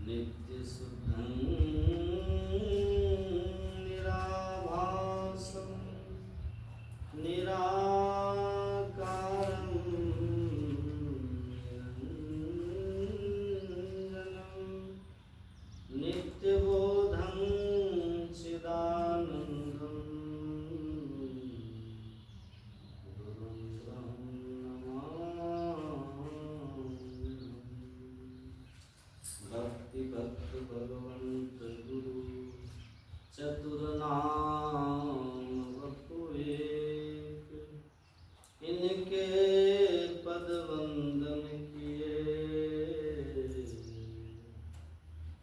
नित्यशुद्धं निराभासं निराकारं निरञ्जनं नित्यबोधं चिदानन्दं गुरुं भक्ति भक्त भगवंत गुरु चतुर्नाम वपु एक, इनके पद वंदन किए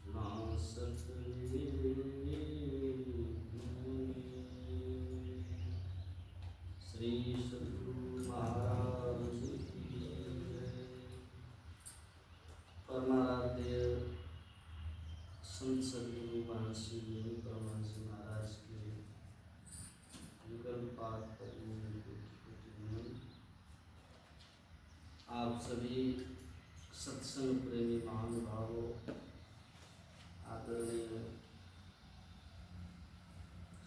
नासत श्री सद्गुरु महाराज की जय। परमाराध्य संत सद्गुरु महर्षि योगी परमहंस महाराज के युगल पाद पर आप सभी सत्संग प्रेमी महानुभावों, आदरणीय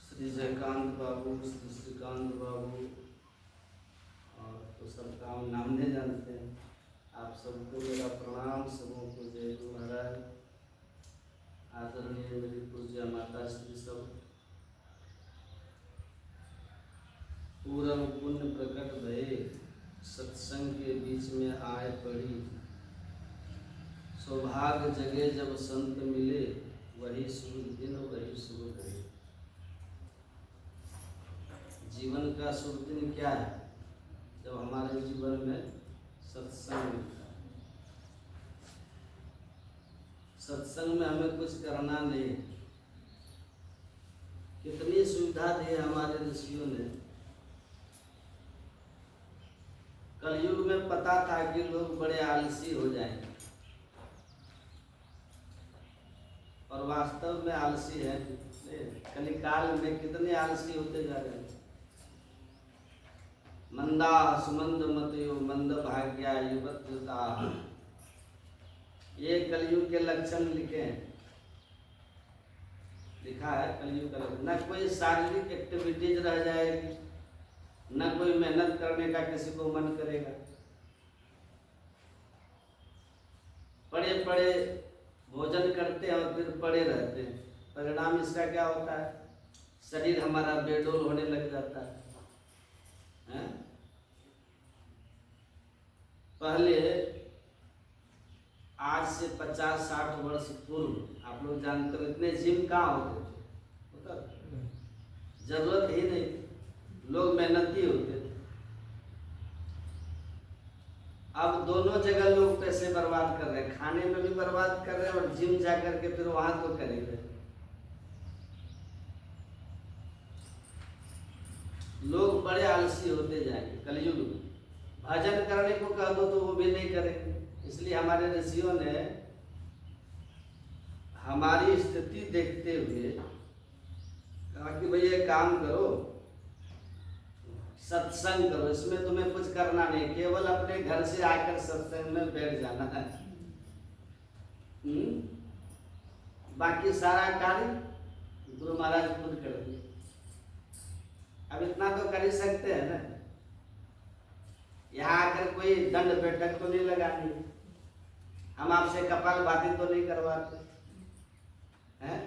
श्री जयकांत बाबू, श्री श्रीकांत बाबू, और तो सब काम नाम नहीं जानते हैं, आप सबको मेरा प्रणाम। सबों को जय गुरु महाराज। आदरणीय मेरी पूज्य माता श्री सब पूर्व पुण्य प्रकट भये, सत्संग के बीच में आए पड़ी। सौभाग्य जगे जब संत मिले, वही शुभ दिन वही शुभ घड़ी। जीवन का शुभ दिन क्या है? जब हमारे जीवन में सत्संग मिलता है। सत्संग में हमें कुछ करना नहीं। कितनी सुविधा दी है हमारे ऋषियों ने। कलयुग में पता था कि लोग बड़े आलसी हो जाएंगे, और वास्तव में आलसी है। कलिकाल में कितने आलसी होते जा रहे हैं। मंदा सुमंद मतयो मंद भाग्या युवत्यता, ये कलयुग के लक्षण लिखे हैं, लिखा है कलयुग का लक्षण। न कोई शारीरिक एक्टिविटीज रह जाएगी, न कोई मेहनत करने का किसी को मन करेगा। पड़े पड़े भोजन करते हैं और फिर पड़े रहते हैं। परिणाम इसका क्या होता है? शरीर हमारा बेडोल होने लग जाता है। पहले आज से 50-60 वर्ष पूर्व आप लोग जानते हो इतने जिम कहाँ होते थे? जरूरत ही नहीं, लोग मेहनती होते थे। अब दोनों जगह लोग पैसे बर्बाद कर रहे हैं, खाने में भी बर्बाद कर रहे हैं और जिम जा करके फिर वहां तो कर ही रहे। लोग बड़े आलसी होते जाएंगे कलयुग में। भजन करने को कह दो तो वो भी नहीं करेंगे। इसलिए हमारे ऋषियों ने हमारी स्थिति देखते हुए कहा कि भाई ये काम करो, सत्संग करो, इसमें तुम्हें कुछ करना नहीं, केवल अपने घर से आकर सत्संग में बैठ जाना है। बाकी सारा कार्य गुरु महाराज खुद कर दिए। अब इतना तो कर ही सकते हैं ना। यहाँ आकर कोई दंड बैठक तो नहीं लगानी, हम आपसे कपालभाति तो नहीं करवाते हैं।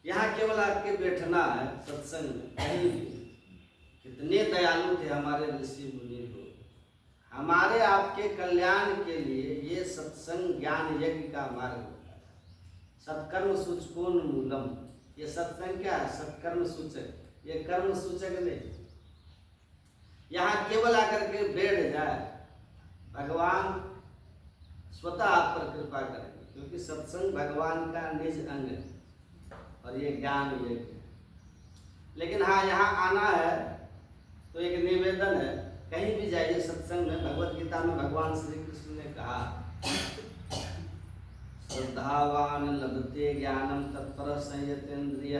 यहाँ केवल आके बैठना है सत्संग में। कहीं भी कितने दयालु थे हमारे ऋषि मुनि लोग। हमारे आपके कल्याण के लिए ये सत्संग ज्ञान यज्ञ का मार्ग होता है। सत्कर्म सूचकोन मूलम। ये सत्संग क्या है? सत्कर्म सूचक। ये कर्म सूचक नहीं। यहाँ केवल आकर के बैठ जाए, भगवान स्वतः आप पर कृपा करेंगे, क्योंकि सत्संग भगवान का निज अंग है और ये ज्ञान यज्ञ है। लेकिन हाँ, यहाँ आना है तो एक निवेदन है, कहीं भी जाइए सत्संग में। भगवत गीता में भगवान श्री कृष्ण ने कहा, श्रद्धावान लभते ज्ञानम तत्पर संयतेन्द्रिय,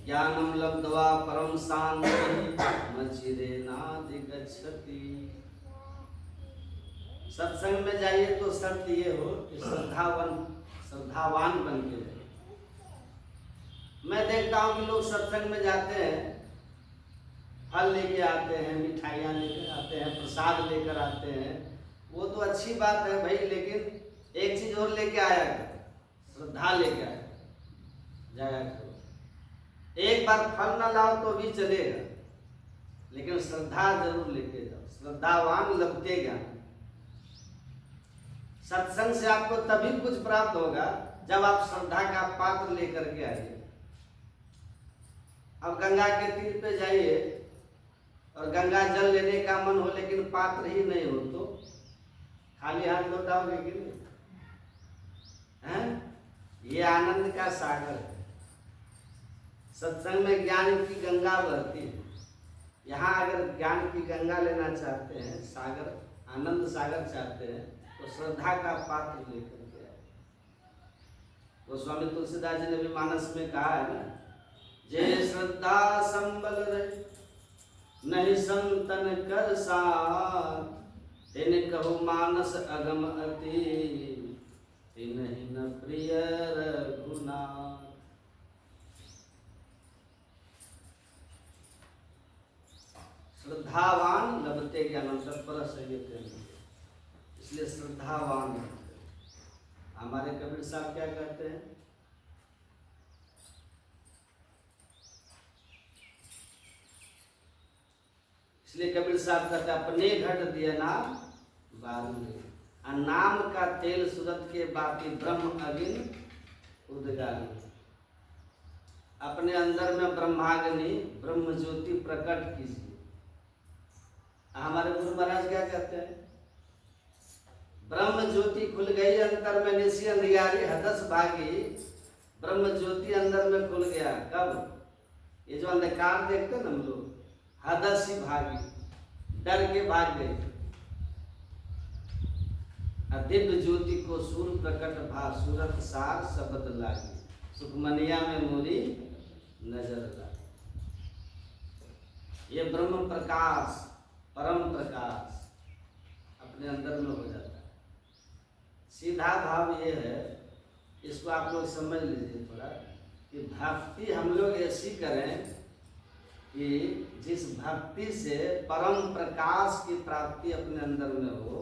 ज्ञानम लब्ध्वा परम शांति न चिरेनाधिगच्छति। सत्संग में जाइए तो शर्त ये हो कि श्रद्धावान बन के जाइए। मैं देखता हूँ कि लोग सत्संग में जाते हैं, फल लेके आते हैं, मिठाइयाँ लेकर आते हैं, प्रसाद लेकर आते हैं, वो तो अच्छी बात है भाई, लेकिन एक चीज और लेके आया करो, श्रद्धा लेके आया जाया करो। एक बार फल ना लाओ तो भी चलेगा, लेकिन श्रद्धा जरूर लेके जाओ। श्रद्धावान लभते ज्ञान। सत्संग से आपको तभी कुछ प्राप्त होगा जब आप श्रद्धा का पात्र लेकर के आइए। अब गंगा के तीर पे जाइए और गंगा जल लेने का मन हो लेकिन पात्र ही नहीं हो तो खाली हाथ लौटाओगे कि नहीं? हैं? ये आनंद का सागर है। सत्संग में ज्ञान की गंगा बहती है। यहाँ अगर ज्ञान की गंगा लेना चाहते हैं, सागर, आनंद सागर चाहते हैं, तो श्रद्धा का पात्र लेकर के आए। गोस्वामी तुलसीदास जी ने भी मानस में कहा है ना, जय श्रद्धा संबल रहे नहीं संतन कर साथ, तिन कहु मानस अगम अति, तिन्हि न प्रिय रघुनाथ। श्रद्धावान लभते ज्ञानम तत्पर संयते, इसलिए श्रद्धावान। हमारे कबीर साहब क्या कहते हैं? इसलिए कबीर साहब कहते अपने घट दिया नाम बारूद, नाम का तेल सूरत के बाती ब्रह्म अग्नि उद्गार। अपने अंदर में ब्रह्माग्नि ब्रह्म ज्योति प्रकट कीजिए। हमारे गुरु महाराज क्या कहते हैं? ब्रह्म ज्योति खुल गई अंतर में, निशी अंधियारी हदस भागी। ब्रह्म ज्योति अंदर में खुल गया कब? ये जो अंधकार देखते हैं ना हम लोग, हदस ही भागी, डर के भाग गए। दिव्य ज्योति को सूर प्रकट भा, सूरत सार शब्द लागी, सुखमनिया में मोरी नजर लागी। ये ब्रह्म प्रकाश, परम प्रकाश अपने अंदर में हो जाता है। सीधा भाव ये है, इसको आप लोग समझ लीजिए थोड़ा, कि भक्ति हम लोग ऐसी करें कि जिस भक्ति से परम प्रकाश की प्राप्ति अपने अंदर में हो,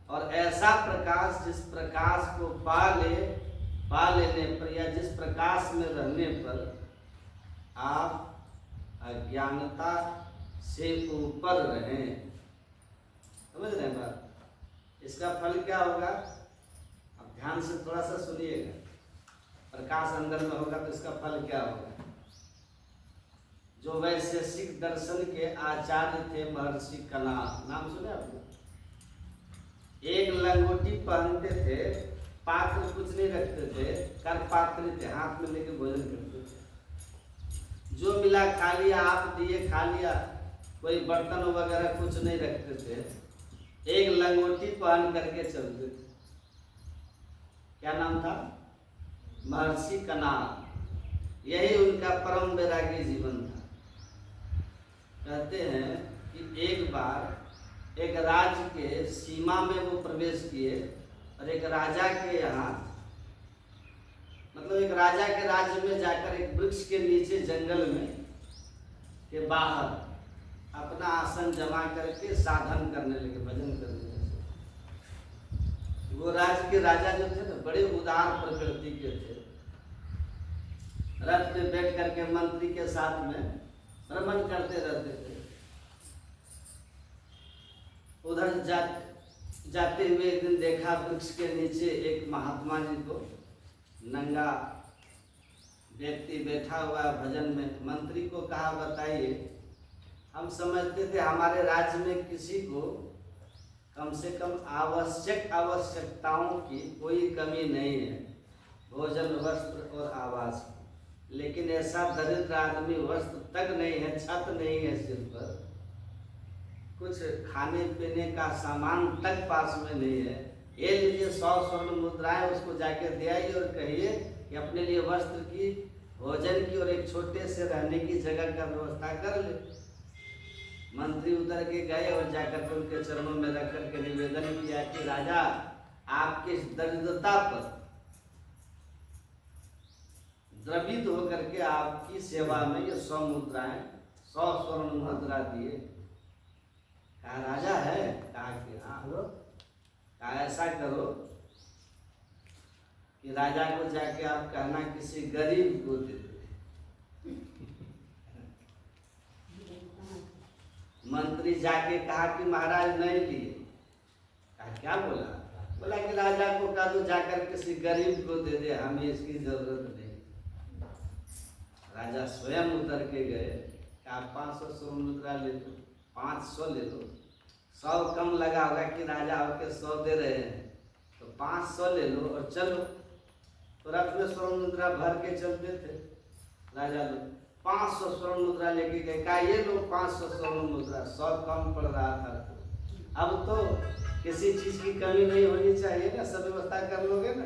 और ऐसा प्रकाश जिस प्रकाश को पा लेने पर या जिस प्रकाश में रहने पर आप अज्ञानता से ऊपर रहें। समझ रहे हैं बात? इसका फल क्या होगा? अब ध्यान से थोड़ा सा सुनिएगा। प्रकाश अंदर में होगा तो इसका फल क्या होगा? जो वैशेषिक दर्शन के आचार्य थे महर्षि कनाद, नाम सुने आपने? एक लंगोटी पहनते थे, पात्र कुछ नहीं रखते थे, कर पात्र थे, हाथ में लेके भोजन करते थे। जो मिला खा लिया, आप दिए खा लिया, कोई बर्तन वगैरह कुछ नहीं रखते थे। एक लंगोटी पहन करके चलते थे। क्या नाम था? महर्षि कनाद। यही उनका परम वैरागी जीवन था। कहते हैं कि एक बार एक राज्य के सीमा में वो प्रवेश किए, और एक राजा के यहाँ, मतलब एक राजा के राज्य में जाकर एक वृक्ष के नीचे जंगल में के बाहर अपना आसन जमा करके साधन करने लगे, भजन करने लगे। वो राज्य के राजा जो थे ना, बड़े उदार प्रकृति के थे। रथ में बैठ करके मंत्री के साथ में भ्रमण करते रहते थे। उधर जाते हुए एक दिन देखा वृक्ष के नीचे एक महात्मा जी को, नंगा व्यक्ति बैठा हुआ भजन में। मंत्री को कहा, बताइए, हम समझते थे हमारे राज्य में किसी को कम से कम आवश्यकताओं की कोई कमी नहीं है, भोजन, वस्त्र और आवास, लेकिन ऐसा दरिद्र आदमी, वस्त्र तक नहीं है, छत नहीं है सिर पर, कुछ खाने पीने का सामान तक पास में नहीं है। ये लीजिए 100 स्वर्ण मुद्राएं, उसको जाके दे आइए और कहिए कि अपने लिए वस्त्र की, भोजन की और एक छोटे से रहने की जगह का व्यवस्था कर ले। मंत्री उतर के गए और जाकर के उनके चरणों में रख करके निवेदन किया कि राजा, आपकी इस दरिद्रता पर द्रवित होकर के आपकी सेवा में ये 100 मुद्राएं, 100 स्वर्ण मुद्रा दिए। कहा राजा है? कहा कि हाँ। कहा ऐसा करो कि राजा को जाके आप कहना किसी गरीब को दे दो। मंत्री जाके कहा कि महाराज नहीं लिए। कहा क्या बोला? बोला कि राजा को कहा दो जाकर किसी गरीब को दे दे, हमें इसकी जरूरत नहीं। राजा स्वयं उतर के गए, क्या 500 स्वर्ण मुद्रा ले लो, 500 ले लो, 100 कम लगा होगा कि राजा होके 100 दे रहे हैं, तो 500 ले लो और चलो। तो रथ में स्वर्ण मुद्रा भर के चलते थे राजा लोग। 500 स्वर्ण मुद्रा लेके गए, कहा ये लो 500 स्वर्ण मुद्रा, 100 कम पड़ रहा था। तो अब तो किसी चीज की कमी नहीं होनी चाहिए ना, सब व्यवस्था कर लोगे ना।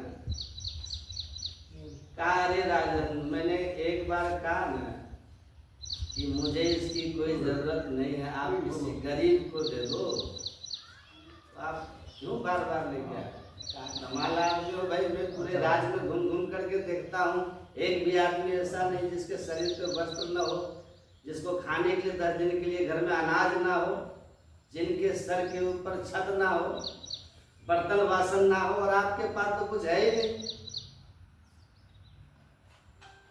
कहा अरे राजन, मैंने एक बार कहा ना कि मुझे इसकी कोई जरूरत नहीं है, आप किसी गरीब को दे दो। तो आप क्यों बार बार लेके आए? कमाल आदमी हो भाई, मैं पूरे राज्य में घूम घूम करके देखता हूँ, एक भी आदमी ऐसा नहीं जिसके शरीर पे वस्त्र न हो, जिसको खाने के लिए 10 दिन के लिए घर में अनाज ना हो, जिनके सर के ऊपर छत ना हो, बर्तन वासन ना हो, और आपके पास तो कुछ है ही नहीं।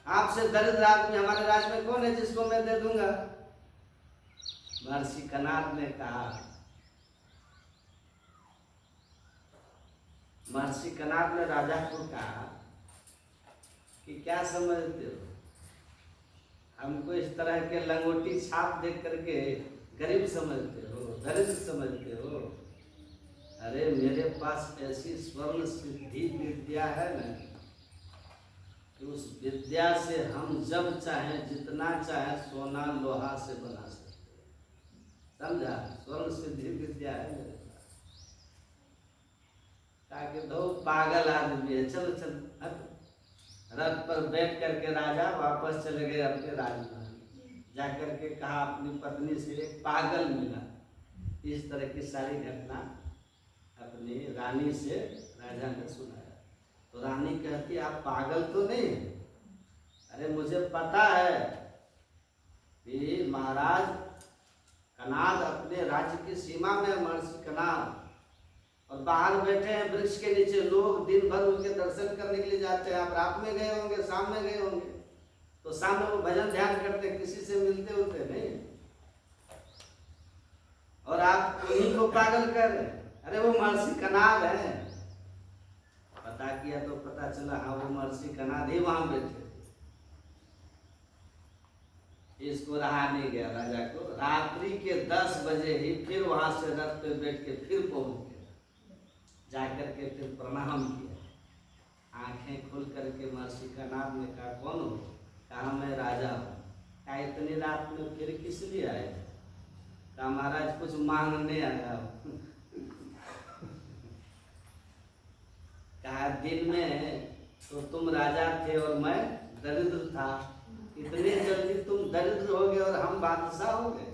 आपसे दरिद्र आदमी हमारे राज्य में कौन है जिसको मैं दे दूंगा? महर्षि कनाद ने कहा, महर्षि कनाद ने राजा को कहा कि क्या समझते हो, हमको इस तरह के लंगोटी छाप देख करके गरीब समझते हो, दरिद्र समझते हो? अरे मेरे पास ऐसी स्वर्ण सिद्धि विद्या है ना कि उस विद्या से हम जब चाहें जितना चाहें सोना लोहा से बना सकते हैं। समझा? स्वर्ण सिद्धि विद्या है मेरे पास। ताकि दो पागल आदमी है, चलो चल हट। रथ पर बैठ करके राजा वापस चले गए अपने राजमहल। जाकर के कहा अपनी पत्नी से, एक पागल मिला। इस तरह की सारी घटना अपनी रानी से राजा ने सुनाया। तो रानी कहती, आप पागल तो नहीं है? अरे मुझे पता है कि महाराज कनाद अपने राज्य की सीमा में, महर्षि कनाद, और बाहर बैठे हैं वृक्ष के नीचे, लोग दिन भर उनके दर्शन करने के लिए जाते हैं। आप रात में गए होंगे, शाम में गए होंगे, तो शाम में वो भजन ध्यान करते, किसी से मिलते होते नहीं, और आप उन्हीं को पागल कर रहे हैं। अरे वो महर्षि कनाद है। पता किया तो पता चला हाँ वो महर्षि कनाद ही वहां बैठे थे। इसको रहा नहीं गया राजा को। रात्रि के 10 बजे ही फिर वहां से रथ पे बैठ के फिर पहुंच गया। जाकर के फिर प्रणाम किया। आंखें खोल करके महर्षि कनाद ने कहा, कौन हो? कहा मैं राजा हूँ। कहा इतनी रात में फिर किस लिए आए? कहा महाराज कुछ मांगने आया हूँ। कहा दिन में तो तुम राजा थे और मैं दरिद्र था, इतने जल्दी तुम दरिद्र हो गए और हम बादशाह हो गए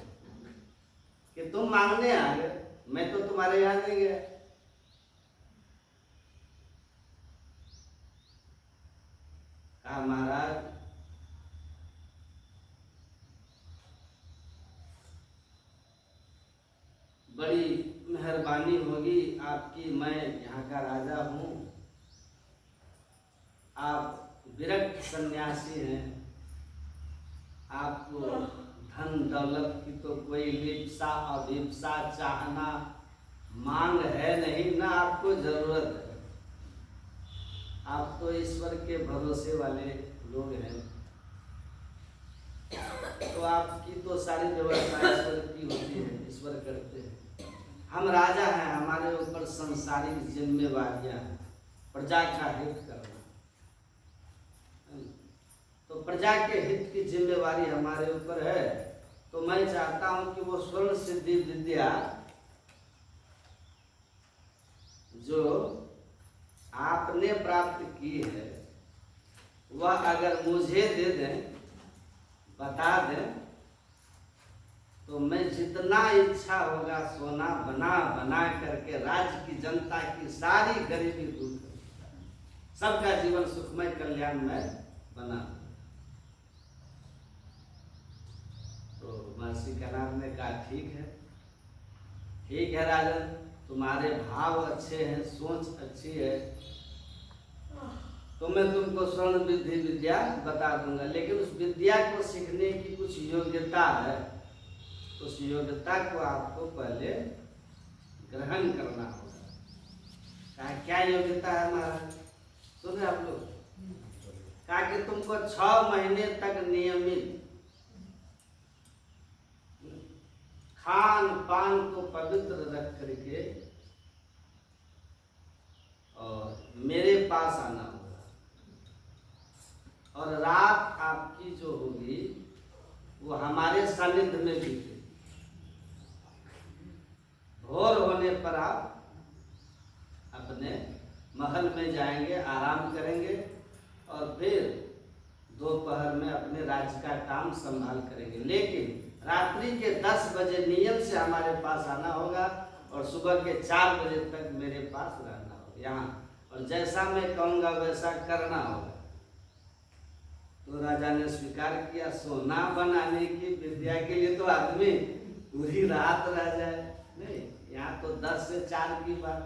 कि तुम मांगने आ गए? मैं तो तुम्हारे यहाँ नहीं गया। कहा महाराज बड़ी मेहरबानी होगी आपकी, मैं यहाँ का राजा हूँ, आप विरक्त सन्यासी हैं, आपको धन दौलत की तो कोई लिप्सा अभिप्सा चाहना मांग है नहीं, ना आपको जरूरत है। आप तो ईश्वर के भरोसे वाले लोग हैं, तो आपकी तो सारी व्यवस्था ईश्वर की होती है, ईश्वर करते हैं। हम राजा हैं, हमारे ऊपर संसारिक जिम्मेवारियां हैं, प्रजा का हित करना। तो प्रजा के हित की जिम्मेवारी हमारे ऊपर है। तो मैं चाहता हूं कि वो स्वर्ण सिद्धि विद्या जो आपने प्राप्त की है वह अगर मुझे दे दें, बता दें, तो मैं जितना इच्छा होगा सोना बना बना करके राज्य की जनता की सारी गरीबी दूर करूंगा, सबका जीवन सुखमय कल्याणमय बना। तो महर्षि कणाद ने कहा ठीक है राजन, तुम्हारे भाव अच्छे हैं, सोच अच्छी है, तो मैं तुमको स्वर्ण विधि विद्या बता दूंगा, लेकिन उस विद्या को सीखने की कुछ योग्यता है, उस योग्यता को आपको पहले ग्रहण करना होगा। कहा क्या योग्यता है महाराज? सुने आप लोग? कहा कि तुमको 6 महीने तक नियमित खान पान को पवित्र रख करके और मेरे पास आना होगा, और रात आपकी जो होगी वो हमारे सानिध्य में बीते। भोर होने पर आप अपने महल में जाएंगे, आराम करेंगे, और फिर दोपहर में अपने राज्य का काम संभाल करेंगे, लेकिन रात्रि के 10 बजे नियम से हमारे पास आना होगा और सुबह के 4 बजे तक मेरे पास रहना होगा यहाँ, और जैसा मैं कहूँगा वैसा करना होगा। तो राजा ने स्वीकार किया। सोना बनाने की विद्या के लिए तो आदमी पूरी रात रह जाए, नहीं, यहाँ तो 10 से 4 की बात।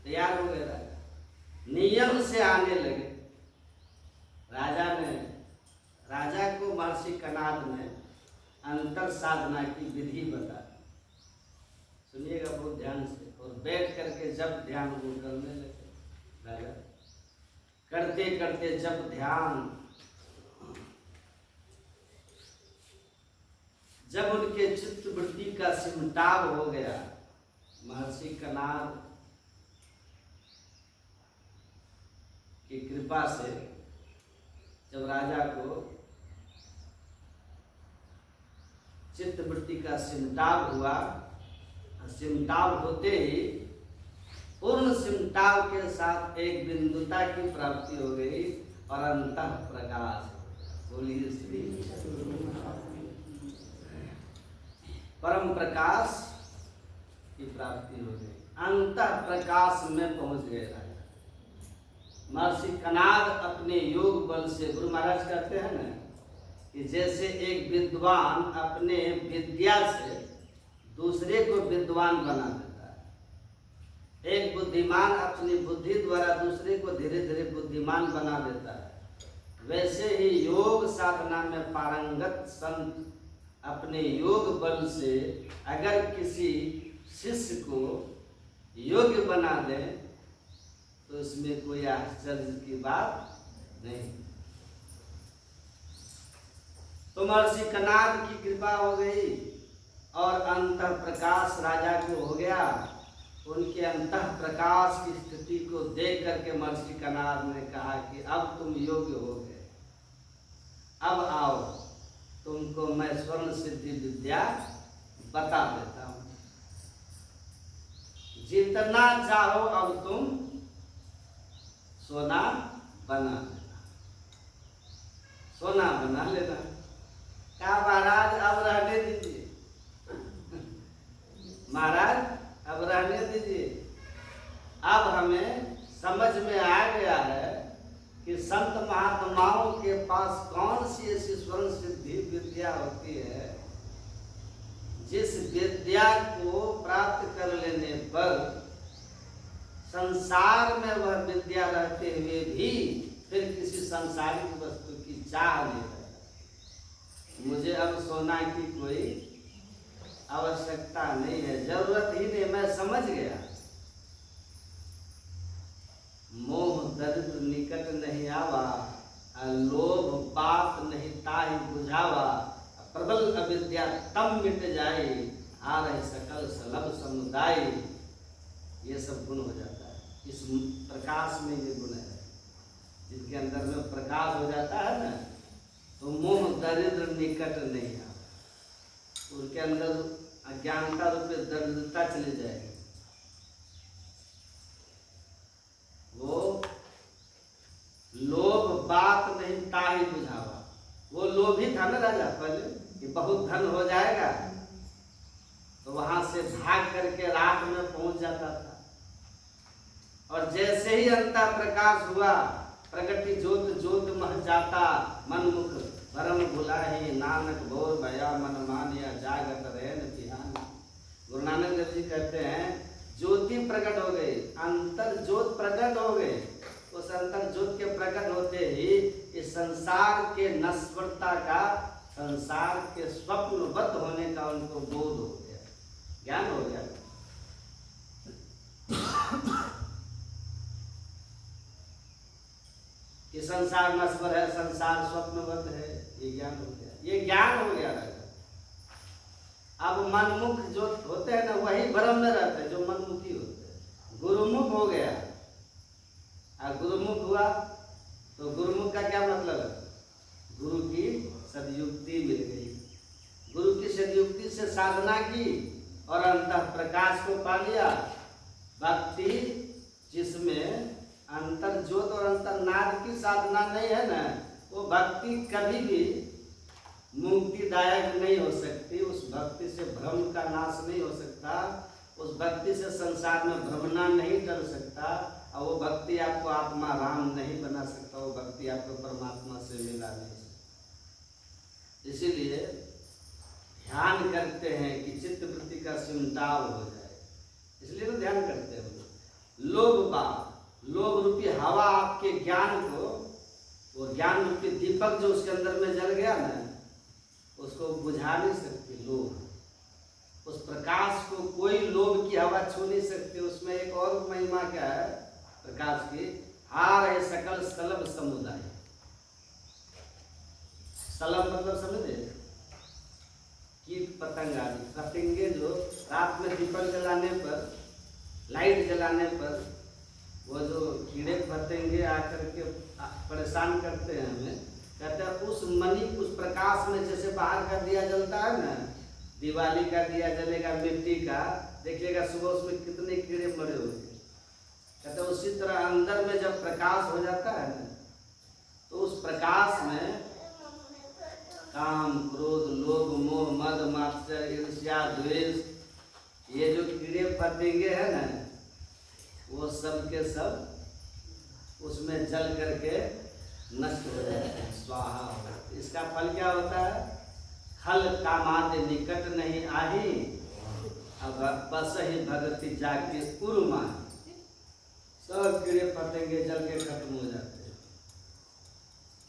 तैयार हो गए राजा, नियम से आने लगे। राजा को महर्षि कणाद ने अंतर साधना की विधि बता दी। सुनिएगा बहुत ध्यान से, और बैठ करके जब ध्यान वो करने लगे, राजा करते करते जब ध्यान, जब उनके चित्त वृत्ति का सिमटाव हो गया, महर्षि कणाद की कृपा से जब राजा को चित्त वृत्ति का सिमटाव हुआ, सिमटाव होते ही पूर्ण सिमटाव के साथ एक बिंदुता की प्राप्ति हो गई और अंतः प्रकाश, बोलिए श्री परम प्रकाश की प्राप्ति हो गई, अंतः प्रकाश में पहुंच गए राजा। महर्षि कणाद अपने योग बल से, गुरु महाराज कहते हैं ना कि जैसे एक विद्वान अपने विद्या से दूसरे को विद्वान बना देता है, एक बुद्धिमान अपनी बुद्धि द्वारा दूसरे को धीरे धीरे बुद्धिमान बना देता है, वैसे ही योग साधना में पारंगत संत अपने योग बल से अगर किसी शिष्य को योग्य बना दे तो इसमें कोई आश्चर्य की बात नहीं। तो महर्षि कणाद की कृपा हो गई और अंतः प्रकाश राजा को हो गया। उनके अंतः प्रकाश की स्थिति को देख करके महर्षि कणाद ने कहा कि अब तुम योग्य हो गए, अब आओ, तुमको मैं स्वर्ण सिद्धि विद्या बता देता हूं, जितना चाहो अब तुम सोना बना लेना, सोना बना लेना। क्या महाराज अब रहने दीजिए, महाराज अब रहने दीजिए, अब हमें समझ में आ गया है कि संत महात्माओं के पास कौन सी ऐसी स्वर्ण सिद्धि विद्या होती है जिस विद्या को प्राप्त कर लेने पर संसार में वह विद्या रहते हुए भी फिर किसी सांसारिक वस्तु की चाह नहीं रहता। मुझे अब सोना की कोई आवश्यकता नहीं है, जरूरत ही नहीं, मैं समझ गया। मोह दरिद्र निकट नहीं आवा, लोभ पाप नहीं ताहि बुझावा, प्रबल अविद्या तम मिट जाए, आ रहे सकल सलभ समुदाय। ये सब गुण हो जाता है, इस प्रकाश में ये गुण है। जिसके अंदर में प्रकाश हो जाता है ना, तो मोह दरिद्र निकट नहीं आवा, उनके अंदर अज्ञानता रूप में दरिद्रता चली जाएगी। वो लोभ बात नहीं ताहि बुझावा, वो लोभी था ना राजा पहले, कि बहुत धन हो जाएगा, तो वहां से भाग करके रात में पहुंच जाता था। और जैसे ही अंतः प्रकाश हुआ, प्रगति जोत जोत मह जाता, मन मुख परम भुलाही, नानक भोर भया मन मानिया, जागत रहन बिहान। गुरु नानक देव जी कहते हैं ज्योति प्रकट हो गई, अंतर ज्योत प्रकट हो गई। उस अंतर ज्योत के प्रकट होते ही इस संसार के नश्वरता का, संसार के स्वप्नवत होने का उनको बोध हो गया, ज्ञान हो गया। कि संसार नश्वर है, संसार स्वप्नवत है, ये ज्ञान हो गया, ये ज्ञान हो गया रहेगा। अब मनमुख जो होते हैं ना, वही भ्रम में रहते हैं जो मनमुखी होते हैं। गुरुमुख हो गया, और गुरुमुख हुआ तो गुरुमुख का क्या मतलब है? गुरु की सदयुक्ति मिल गई, गुरु की सदयुक्ति से साधना की और अंतः प्रकाश को पा लिया। भक्ति जिसमें अंतर ज्योत और अंतर नाद की साधना नहीं है ना, वो भक्ति कभी भी मुक्तिदायक नहीं हो सकती। उस भक्ति से भ्रम का नाश नहीं हो सकता, उस भक्ति से संसार में भ्रमना नहीं कर सकता, और वो भक्ति आपको आत्मा राम नहीं बना सकता, वो भक्ति आपको परमात्मा से मिला नहीं सकता। इसीलिए ध्यान करते हैं कि चित्त वृत्ति का सिमटाव हो जाए, इसलिए तो ध्यान करते हैं। लोभ रूपी हवा आपके ज्ञान को, वो ज्ञान रूपी दीपक जो उसके अंदर में जल गया ना, उसको बुझा नहीं सकती लोभ। उस प्रकाश को कोई लोभ की हवा छू नहीं सकती। उसमें एक और महिमा क्या है प्रकाश की? हार है सकल सलभ समुदाय। सलभ मतलब समझे? कीट पतंग आदि पतंगे जो रात में दीपक जलाने पर, लाइट जलाने पर, वो जो कीड़े पतंगे आकर के परेशान करते हैं हमें, कहते हैं उस मणि, उस प्रकाश में जैसे बाहर का दिया जलता है ना, दिवाली का दिया जलेगा मिट्टी का, देखिएगा सुबह उसमें कितने कीड़े मरे होंगे। कहते हैं उसी तरह अंदर में जब प्रकाश हो जाता है ना, तो उस प्रकाश में काम, क्रोध, लोभ, मोह, मद, मात्सर्य, ईर्ष्या, द्वेष, ये जो कीड़े पतंगे हैं ना, वो सब के सब उसमें जल करके नष्ट हो जाते हैं, स्वाहा हो जाते। इसका फल क्या होता है? खल कामादि निकट नहीं आही, अब बस ही भगति जाके उर्मा। सब कीड़े पतंगे जल के खत्म हो जाते हैं।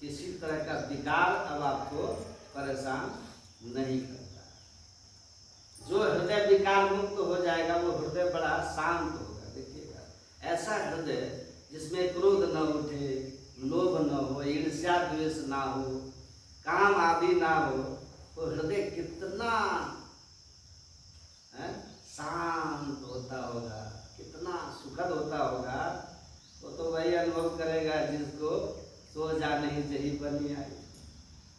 किसी तरह का विकार अब आपको परेशान नहीं करता। जो हृदय विकार मुक्त हो जाएगा वो हृदय बड़ा शांत होगा। देखिएगा, ऐसा हृदय जिसमें क्रोध न उठे, लोभ न हो, ईर्ष्या द्वेष ना हो, काम आदि ना हो, तो हृदय कितना शांत होता होगा, कितना सुखद होता होगा। वो तो वही अनुभव करेगा जिसको सो जा नहीं जही बनी आई,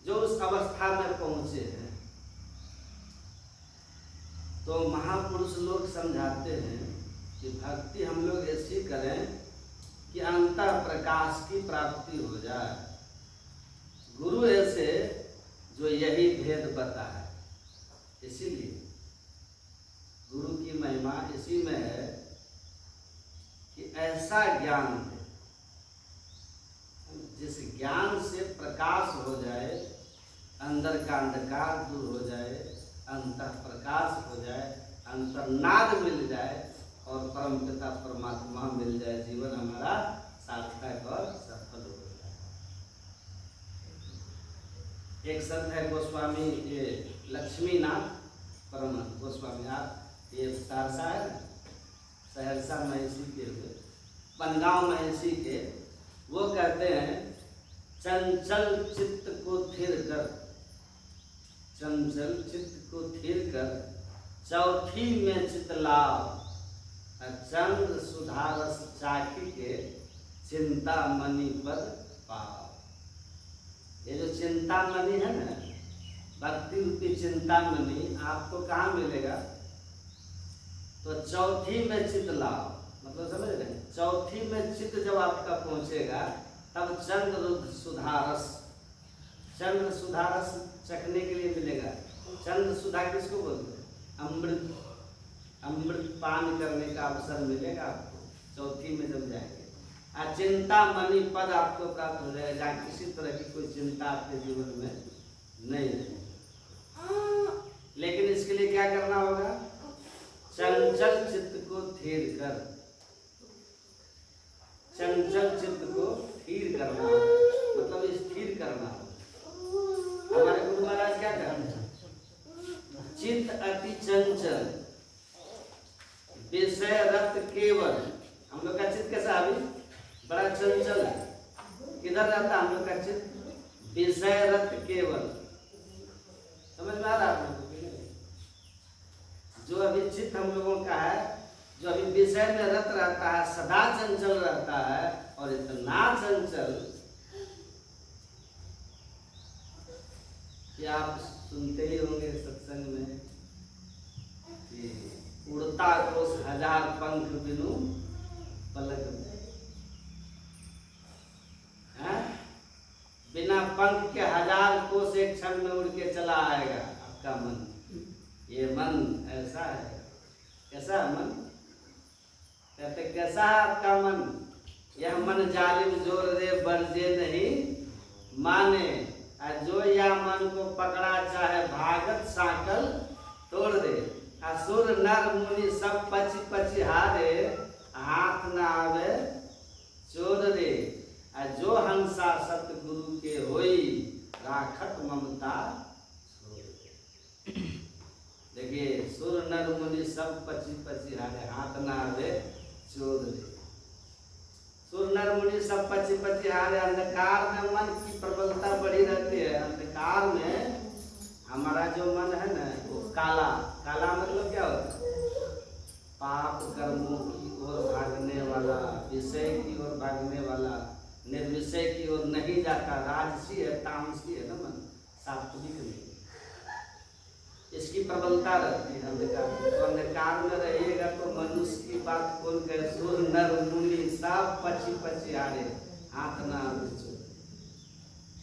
जो उस अवस्था में पहुंचे हैं। तो महापुरुष लोग समझाते हैं कि भक्ति हम लोग ऐसी करें कि अंतर प्रकाश की प्राप्ति हो जाए। गुरु ऐसे जो यही भेद बताए, इसीलिए गुरु की महिमा इसी में है कि ऐसा ज्ञान दे जिस ज्ञान से प्रकाश हो जाए, अंदर का अंधकार दूर हो जाए, अंतर प्रकाश हो जाए, अंतर्नाद मिल जाए और परमपिता परमात्मा मिल जाए। जीवन हमारा सार्थक और सफल हो जाए। एक संत है गोस्वामी, ये लक्ष्मीनाथ परमहंस गोस्वामी, आप ये सहरसा है ना, सहरसा महसी के हुए, बनगांव महसी के, वो कहते हैं चंचल चित्त को थिर कर, चंचल चित्त को थिर कर चौथी में चितलाव, चंद्र सुधारस चाकी के चिंता मणि पर पाओ। ये जो चिंता मणि है ना, भक्ति रूपी चिंता मणि आपको कहाँ मिलेगा? तो चौथी में चितलाव, मतलब समझ रहे? चौथी में चित्त जब आपका पहुंचेगा तब चंद्र सुधारस, चंद्र सुधारस चखने के लिए मिलेगा। चंद्र सुधा किसको बोलते हैं? अमृत, अमृत पान करने का अवसर मिलेगा आपको चौथी में जब जाएंगे। चिंता मणि पद आपको प्राप्त हो जाएगा, जहाँ किसी तरह की कोई चिंता आपके जीवन में नहीं है। लेकिन इसके लिए क्या करना होगा? चंचल चित्त को स्थिर कर, चंचल चित्त को स्थिर करना होगा, मतलब स्थिर करना होगा। हमारे गुरु महाराज क्या कहते हैं? चित्त अति चंचल विषय रत केवल। हम लोग का चित्त कैसा अभी बड़ा चंचल है। किधर रहता हम लोग का चित्त? विषय रत केवल। समझ में आ रहा है? जो अभी चित्त हम लोगों का है, जो अभी विषय में रत रहता है, सदा चंचल रहता है, और इतना चंचल कि आप सुनते ही होंगे सत्संग में कि उड़ता कोस हजार पंख बिनु पलक में। बिना पंख के हजार कोस एक क्षण में उड़ के चला आएगा आपका मन। ये मन ऐसा है। कैसा है मन? कहते कैसा है आपका मन? यह मन जालिम जोर रे बरजे नहीं माने, जो या मन को पकड़ा चाहे भागत साकल तोड़ दे। असुर नर मुनि सब पची पची हारे, हाथ न आवे चोर रे। जो हंसा सतगुरु के होई, राखत ममता। देखिए, सुर नर मुनि सब पची पची हारे, हाथ न आवे चोर रे। सुर नर मुनि सब पची पची हारे। अंधकार में मन की प्रबलता बढ़ी रहती है। अंधकार में हमारा जो मन है ना, वो काला, काला मतलब क्या होता है? पाप कर्मों की ओर भागने वाला, विषय की ओर भागने वाला, निर्विषय की ओर नहीं जाता। राजसी है, तामसी है ना मन, सात्विक नहीं। इसकी प्रबलता रहती है अंधकार में। तो अंधकार में रहिएगा तो मनुष्य की बात कौन कहे? सुर नर मुनि सब पची पची हारे, हाथ ना आवे चोर।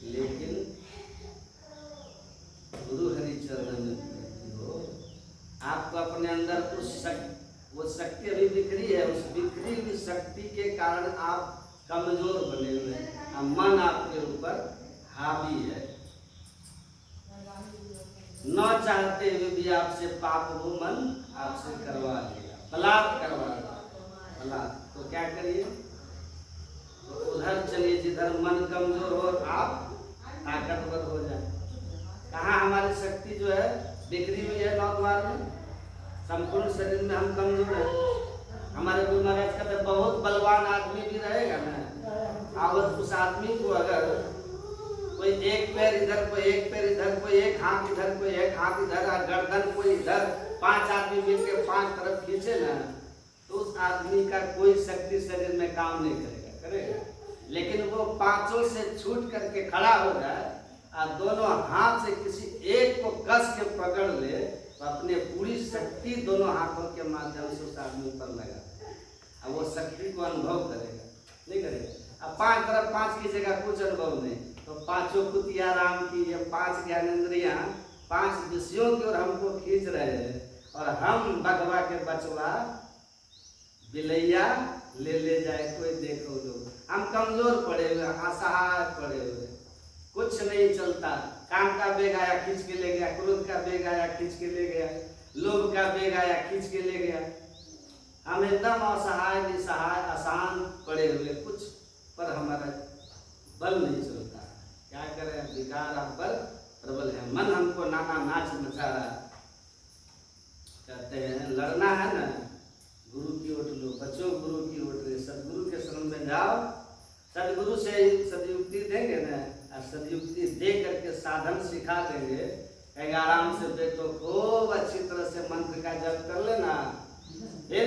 लेकिन गुरु हरि चरण में हो, आपको अपने अंदर वो शक्ति अभी बिखरी है। उस बिखरी हुई शक्ति के कारण आप कमजोर बने हुए हैं। मन आपके ऊपर हावी है। न चाहते हुए भी आपसे पाप वो मन आपसे करवा देगा, बलात् करवा देगा, बलात्। तो क्या करिए? तो उधर चलिए जिधर मन कमजोर हो, आप ताकतवर हो जाए। कहाँ हमारी शक्ति जो है बिखरी हुई है? नौ द्वार में। संपूर्ण शरीर में हम कमजोर है। हमारे गुरु महाराज कहते बहुत बलवान आदमी भी रहेगा ना, और उस आदमी को अगर कोई एक पैर इधर, कोई एक पैर इधर, कोई एक हाथ इधर, कोई एक हाथ इधर, और गर्दन कोई इधर, 5 आदमी मिलकर 5 तरफ खींचे ना, तो उस आदमी का कोई शक्ति शरीर में काम नहीं करेगा, करेगा। लेकिन वो पांचों से छूट करके खड़ा हो जाए और दोनों हाथ से किसी एक को कस के पकड़ ले, तो अपने पूरी शक्ति दोनों हाथों के माध्यम से उस आदमी पर लगा, अब वो शक्ति को अनुभव करेगा, नहीं करेगा। अब 5 तरफ 5 की जगह कुछ अनुभव नहीं, तो पांचों कुतिया राम की, ये 5 ज्ञानेंद्रियां 5 विषयों की ओर हमको खींच रहे हैं, और हम भगवा के बचवा बिलैया ले जाए कोई देखो लोग। हम कमजोर पड़े हुए, असहाय पड़े हुए, कुछ नहीं चलता। काम का बेग आया खींच के ले गया, क्रोध का बेग आया खींच के ले गया, लोभ का बेग आया खींच के ले गया। हम एकदम असहाय, निसहाय, आसान पड़े हुए, कुछ पर हमारा बल नहीं चलता। क्या करें? विकार हम पर प्रबल है। मन हमको नाना नाच मचा रहा है। कहते हैं लड़ना है ना, गुरु की ओट लो, बच्चों गुरु की ओट रे, सदगुरु के शरण में जाओ। सदगुरु से सदयुक्ति देंगे ना, और सदयुक्ति दे करके साधन सिखा देंगे। कहेंगे आराम से बैठो, खूब अच्छी तरह से मंत्र का जप कर लेना, फिर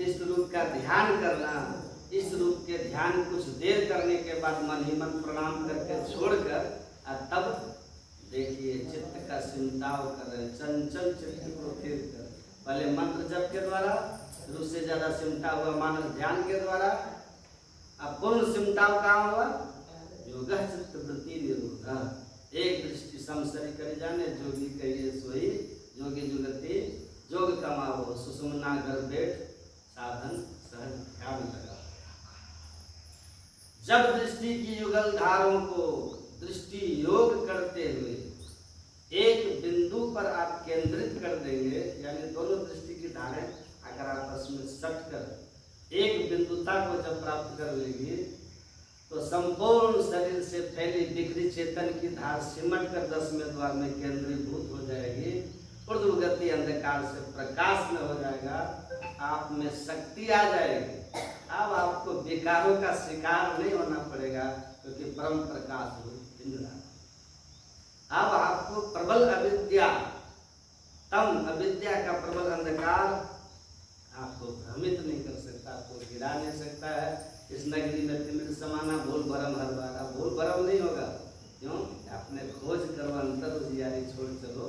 इस रूप का ध्यान करना। इस रूप के ध्यान कुछ देर करने के बाद मन ही मन प्रणाम करके छोड़कर, और तब देखिए चित्त का सिमटाव करें, चंचल चित्त को स्थिर कर। पहले मंत्र जप के द्वारा, फिर उससे ज्यादा सिमटा हुआ मानस ध्यान के द्वारा। अब पूर्ण सिमटाव कहाँ हुआ? योग चित्त वृत्ति निरोध, एक दृष्टि समसरी करी जाने, जोगी कहिए सोई जोगी जुगति जोग कमाओ, सुषुम्ना घर बैठ साधन सहज ध्यान लगा। जब दृष्टि की युगल धारों को दृष्टि योग करते हुए एक बिंदु पर आप केंद्रित कर देंगे, यानी दोनों दृष्टि की धारें अगर आपस में सट कर एक बिंदुता को जब प्राप्त कर लेगी तो संपूर्ण शरीर से फैली बिखरी चेतन की धार सिमट कर 10वें द्वार में केंद्रीभूत हो जाएगी। ऊर्ध्वगति अंधकार से प्रकाश में हो जाएगा, आप में शक्ति आ जाएगी। अब आपको विकारों का शिकार नहीं होना पड़ेगा, क्योंकि परम प्रकाश हो इंद्र। अब आपको प्रबल अविद्या, तम अविद्या का प्रबल अंधकार आपको भ्रमित नहीं कर सकता, आपको गिरा नहीं सकता है। इस नगरी में तिमिर समाना भूल भरम हर बार, अब भूल भरम नहीं होगा। क्यों? आपने खोज करो अंतर उजियारी छोड़ चलो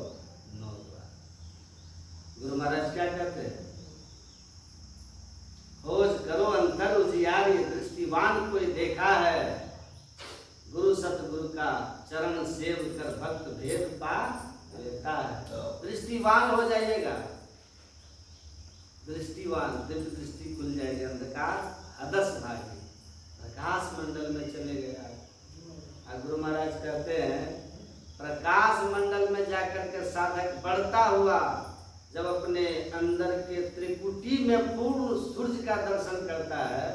नौ द्वार। गुरु महाराज क्या कहते हैं? खोज करो अंतर उजियारी, दृष्टिवान कोई देखा है, गुरु सतगुरु का चरण सेव कर भक्त भेद पा लेता है। दृष्टिवान हो जाइएगा, दृष्टिवान, दिव्य दृष्टि खुल जाएगी, अंधकार अदस भागी, प्रकाश मंडल में चले गए आप। गुरु महाराज कहते हैं प्रकाश मंडल में जाकर के साधक बढ़ता हुआ जब अपने अंदर के त्रिकुटी में पूर्ण सूर्य का दर्शन करता है,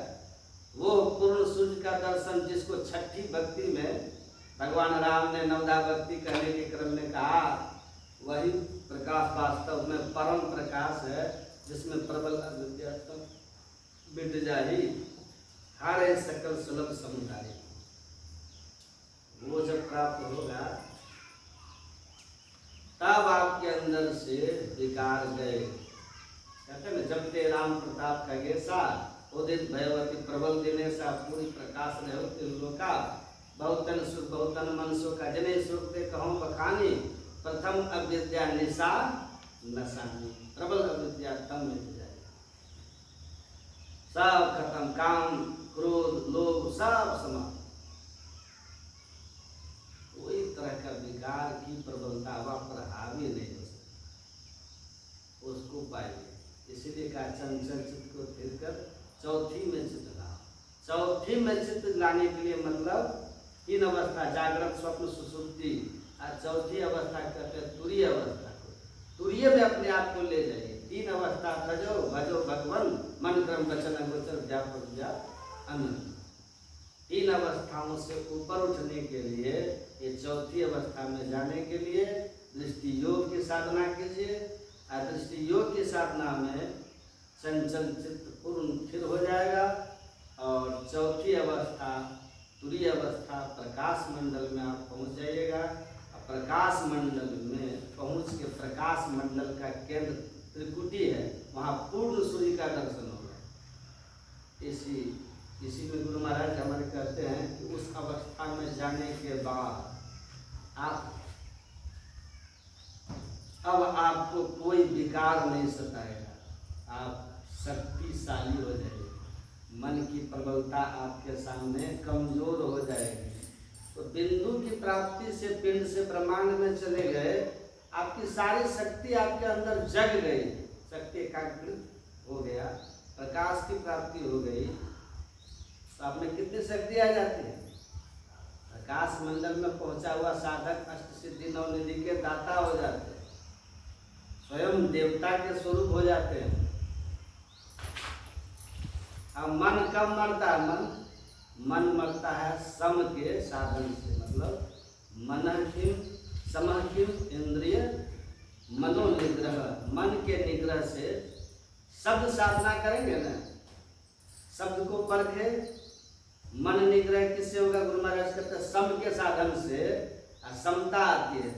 वो पूर्ण सूर्य का दर्शन जिसको छठी भक्ति में भगवान राम ने नवधा भक्ति करने के क्रम में कहा, वही प्रकाश वास्तव में परम प्रकाश है, जिसमें प्रबल अविद्या मिट जाही हारे सकल सुलभ समुदाय। वो जब प्राप्त होगा तब आपके अंदर से विकार गए। कहते ना, जब ते राम प्रताप का गेसा उदित भयवती प्रबल दिनेशा, पूरी प्रकाश रहो तिलोका, बहुतन सुख बहुतन मनसो का जने सुख दे कहूँ बखानी, प्रथम अविद्या निशा नशानी। प्रबल अविद्या तम मिट जाए, सब खत्म, काम क्रोध लोभ सब समाप्त। कोई तरह का विकार की प्रबलता पर हावी नहीं हो सकती, उसको पाइए। इसीलिए कहा चंचल चित्त को फिर कर चौथी में चित्त लाओ। चौथी में चित्त लाने के लिए मतलब 3 अवस्था, जागृत स्वप्न सुसुप्ति, और चौथी अवस्था कहते हैं तुरीय अवस्था को। तुरीय में अपने आप को ले जाइए। 3 अवस्था भजो भजो भगवन, मन क्रम वचन गोचर व्यापक व्याप अनंत। 3 अवस्थाओं से ऊपर उठने के लिए, ये चौथी अवस्था में जाने के लिए दृष्टि योग की साधना कीजिए। और दृष्टि योग की साधना में चंचल चित्त पूर्ण स्थिर हो जाएगा, और चौथी अवस्था तुरीय अवस्था प्रकाश मंडल में आप पहुंच जाइएगा। प्रकाश मंडल में पहुंच के प्रकाश मंडल का केंद्र त्रिकुटी है, वहाँ पूर्ण सूर्य का दर्शन होगा। इसी में गुरु महाराज हमारे कहते हैं कि उस अवस्था में जाने के बाद अब आपको कोई विकार नहीं सताएगा, आप शक्तिशाली हो जाएंगे, मन की प्रबलता आपके सामने कमजोर हो जाएगी। तो बिंदु की प्राप्ति से पिंड से ब्रह्मांड में चले गए, आपकी सारी शक्ति आपके अंदर जग गई, शक्ति एकाग्रित हो गया, प्रकाश की प्राप्ति हो गई। तो आप में कितनी शक्ति आ जाती है? प्रकाश मंडल में पहुंचा हुआ साधक अष्ट सिद्धि नौ निधि के दाता हो जाते हैं, स्वयं देवता के स्वरूप हो जाते हैं। अब मन कब मरता है? मन मरता है सम के साधन से, मतलब मन किम समह किम इंद्रिय मनोनिग्रह, मन के निग्रह से। शब्द साधना करेंगे ना, शब्द को परखे, मन निग्रह किससे होगा? गुरु महाराज कहते हैं सम के साधन से समता आती है।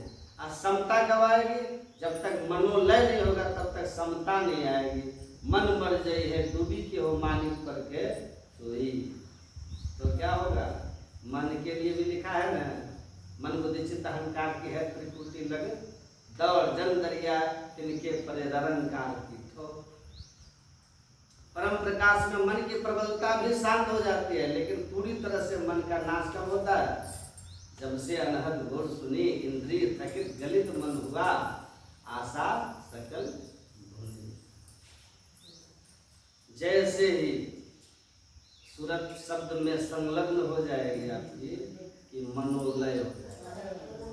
समता कब आएगी? जब तक मनोलय नहीं होगा तब तक समता नहीं आएगी। मन मर जाई है डूबी के हो मानिक पर के सोई, तो क्या होगा? मन के लिए भी लिखा है ना, मन बुद्धि चित्त अहंकार की है त्रिपुटी लगे, दौड़ जन दरिया तिनके परे ररंकार की ठो। परम प्रकाश में मन की प्रबलता भी शांत हो जाती है, लेकिन पूरी तरह से मन का नाश कब होता है? जब से अनहद घोर सुनी, इंद्रिय थकित गलित मन हुआ, आशा सकल भूली। जैसे ही सूरत शब्द में संलग्न हो जाएगी आपकी कि मनोलय हो जाएगा।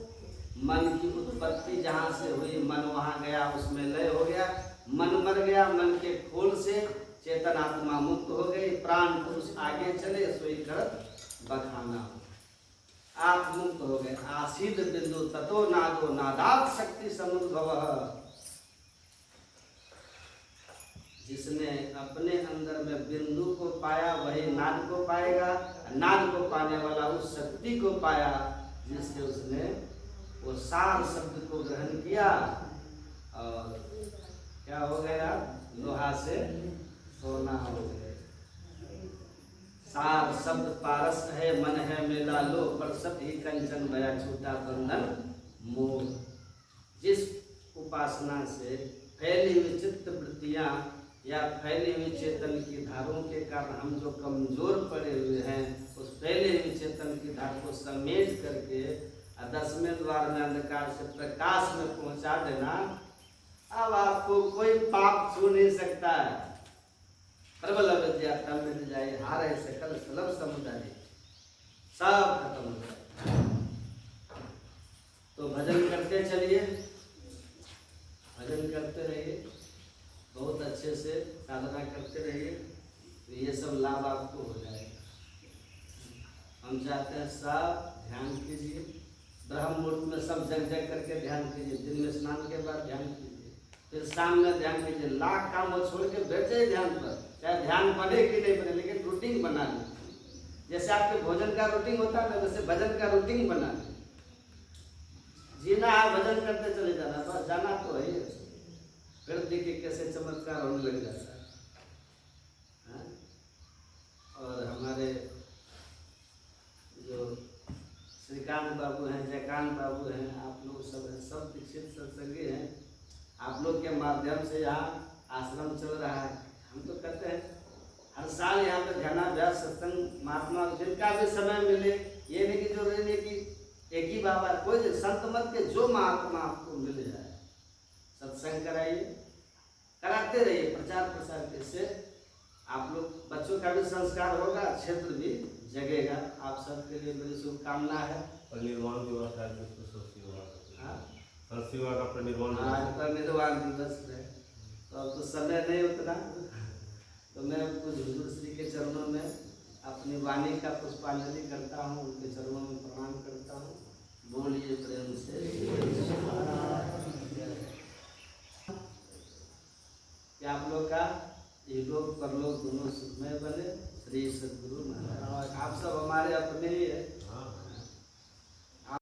मन की उत्पत्ति जहाँ से हुई, मन वहाँ गया, उसमें लय हो गया। मन मर गया, मन के खोल से चेतन आत्मा मुक्त हो गई। प्राण पुरुष आगे चले, सोई करत बखाना हो, आप मुक्त हो गए। आसीद बिंदु ततो नादो, नादात शक्ति समुद्भव। जिसने अपने अंदर में बिंदु को पाया वही नाद को पाएगा। नाद को पाने वाला उस शक्ति को पाया जिससे उसने वो सार शब्द को ग्रहण किया और क्या हो गया, लोहा से सोना हो गया। सार शब्द पारस है, मन है मेला लो, परसत ही कंचन भया छूटा बंधन मोह। जिस उपासना से फैली हुई चित्त वृत्तियां या फैली हुई चेतन की धारों के कारण हम जो कमजोर पड़े हुए हैं, उस फैली हुई चेतन की धार को समेट करके 10वें द्वार में अंधकार से प्रकाश में पहुंचा देना, अब आपको कोई पाप छू नहीं सकता है। प्रबल अविद्या तब मिट जाए, हारे सकल सुलभ समुदाय, सब खत्म हो जाए। तो भजन करते चलिए, भजन करते रहिए, बहुत अच्छे से साधना करते रहिए, तो ये सब लाभ आपको हो जाएगा। हम चाहते हैं सब ध्यान कीजिए, ब्रह्म मुहूर्त में सब जग जग करके ध्यान कीजिए, दिन में स्नान के बाद ध्यान कीजिए, फिर शाम में ध्यान कीजिए। लाख काम वो छोड़ के बैठे ध्यान पर, चाहे ध्यान बने कि नहीं बने, लेकिन रूटीन बना लीजिए। जैसे आपके भोजन का रूटीन होता है, वैसे भजन का रूटीन बना लीजिए। जीना है, भजन करते चले जाना, बस जाना तो है। फिर देखिए कैसे चमत्कार होने लग जाता है। और हमारे जो श्रीकांत बाबू हैं, जयकांत बाबू हैं, आप लोग सब हैं, सब दीक्षित सत्संगी हैं। आप लोग के माध्यम से यहाँ आश्रम चल रहा है। हम तो कहते हैं हर साल यहाँ पे ध्यानाभ्यास सत्संग महात्मा जिनका भी समय मिले, ये नहीं कि जरूरी नहीं कि एक ही बाबा, कोई संत मत के जो महात्मा आपको मिल जाए सत्संग कराइए, कराते रहिए, प्रचार प्रसार। इससे आप लोग बच्चों का भी संस्कार होगा, क्षेत्र भी जगेगा। आप सबके लिए मेरी शुभकामना है। परिनिर्वाण दिवस है, शिवा का परिनिर्वाण दिवस है, तो अब तो समय नहीं उतना, तो मैं कुछ हुजूर श्री के चरणों में अपनी वाणी का पुष्पांजलि करता हूँ, उनके चरणों में प्रणाम करता हूँ। बोलिए प्रेम से।